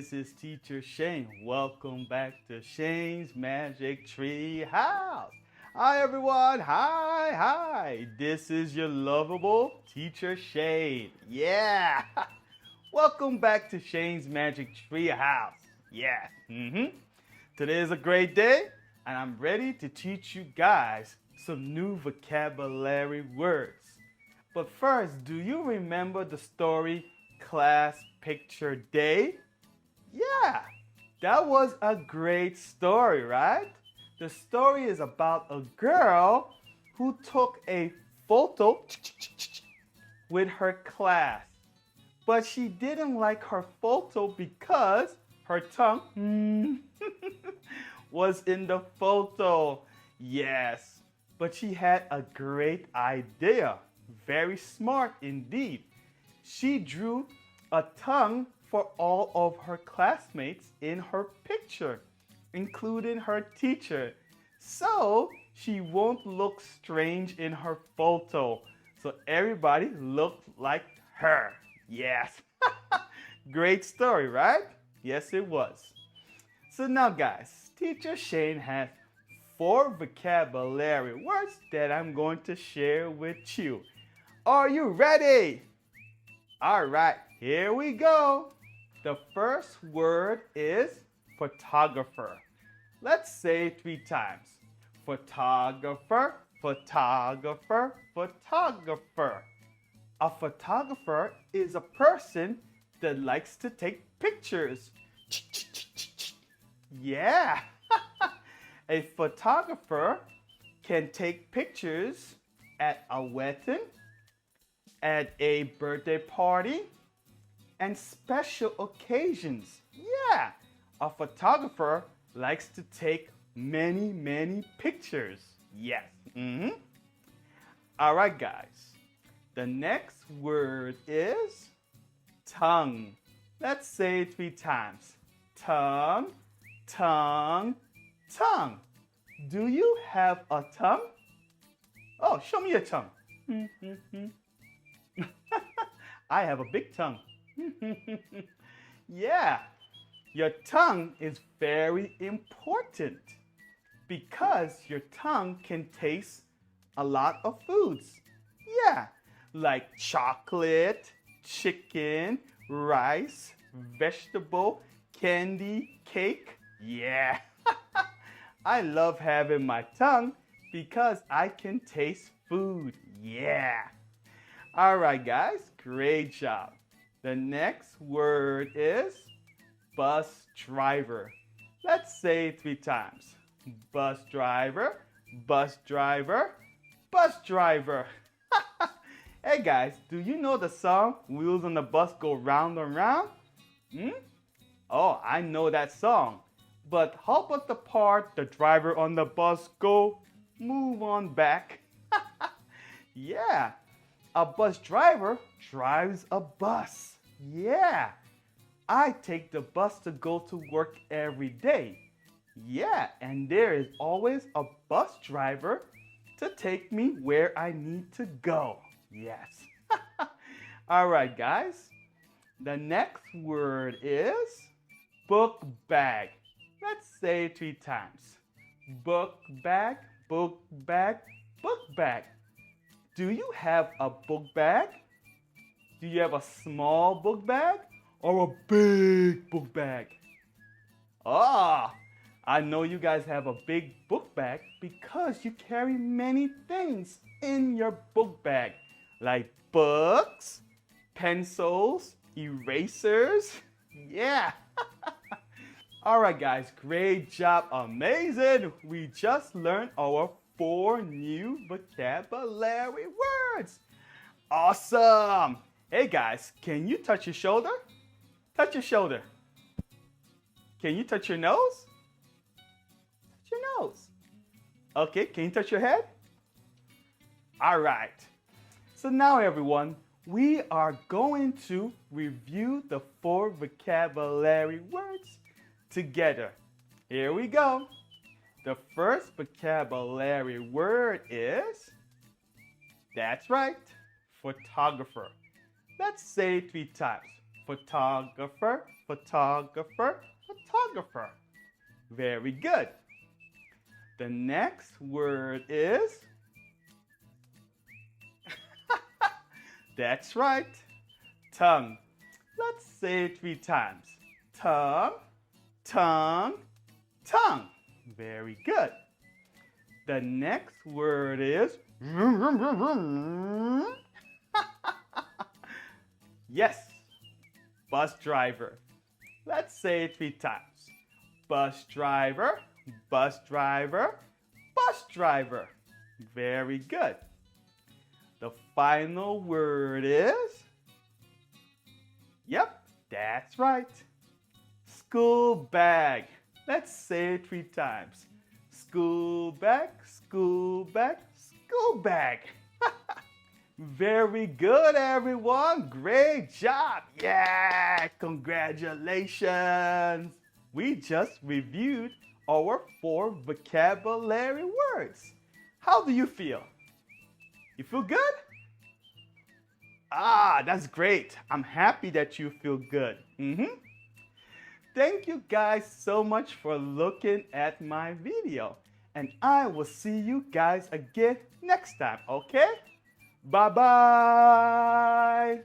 this is Teacher Shane. Welcome back to Shane's Magic Tree House. Hi everyone, hi. This is your lovable Teacher Shane. Yeah. Welcome back to Shane's Magic Tree House. Yeah. Today is a great day and I'm ready to teach you guys some new vocabulary words. But first, do you remember the story Class Picture Day? Yeah, that was a great story, right? The story is about a girl who took a photo with her class. But she didn't like her photo because her tongue was in the photo. Yes, but she had a great idea. Very smart indeed. She drew a tongue for all of her classmates in her picture, including her teacher, so she won't look strange in her photo. So everybody looked like her. Yes. Great story, right? Yes, it was. So now, guys, Teacher Shane has 4 vocabulary words that I'm going to share with you. Are you ready? All right, here we go. The first word is photographer. Let's say it 3 times. Photographer, photographer, photographer. A photographer is a person that likes to take pictures. Yeah. A photographer can take pictures at a wedding, at a birthday party, and special occasions. Yeah, a photographer likes to take many pictures. Yes. All right, guys. The next word is tongue. Let's say it 3 times. Tongue, tongue, tongue. Do you have a tongue? Oh, show me your tongue. I have a big tongue. Yeah, your tongue is very important because your tongue can taste a lot of foods. Yeah, like chocolate, chicken, rice, vegetable, candy, cake. Yeah, I love having my tongue because I can taste food. Yeah. All right, guys, great job. The next word is bus driver. Let's say it 3 times. Bus driver, bus driver, bus driver. Hey guys, do you know the song Wheels on the Bus Go Round and Round? Oh, I know that song. But how about the part the driver on the bus go move on back? Yeah. A bus driver drives a bus. Yeah. I take the bus to go to work every day. Yeah, and there is always a bus driver to take me where I need to go. Yes. All right, guys. The next word is book bag. Let's say it 3 times. Book bag, book bag, book bag. Do you have a book bag? Do you have a small book bag or a big book bag? Ah, I know you guys have a big book bag because you carry many things in your book bag, like books, pencils, erasers. Yeah. All right, guys, great job. Amazing. We just learned our 4 new vocabulary words. Awesome. Hey guys, can you touch your shoulder? Touch your shoulder. Can you touch your nose? Touch your nose. Okay, can you touch your head? All right. So now everyone, we are going to review the 4 vocabulary words together. Here we go. The first vocabulary word is, that's right, photographer. Let's say it 3 times. photographer, photographer, photographer. Very good. The next word is, that's right, tongue. Let's say it 3 times. Tongue, tongue, tongue. Very good. The next word is, yes, bus driver. Let's say it 3 times. Bus driver, bus driver, bus driver. Very good. The final word is, yep, that's right, school bag. Let's say it 3 times. School bag, school bag, school bag. Very good, everyone. Great job. Yeah, congratulations. We just reviewed our 4 vocabulary words. How do you feel? You feel good? Ah, that's great. I'm happy that you feel good. Thank you guys so much for looking at my video. And I will see you guys again next time, okay? Bye-bye.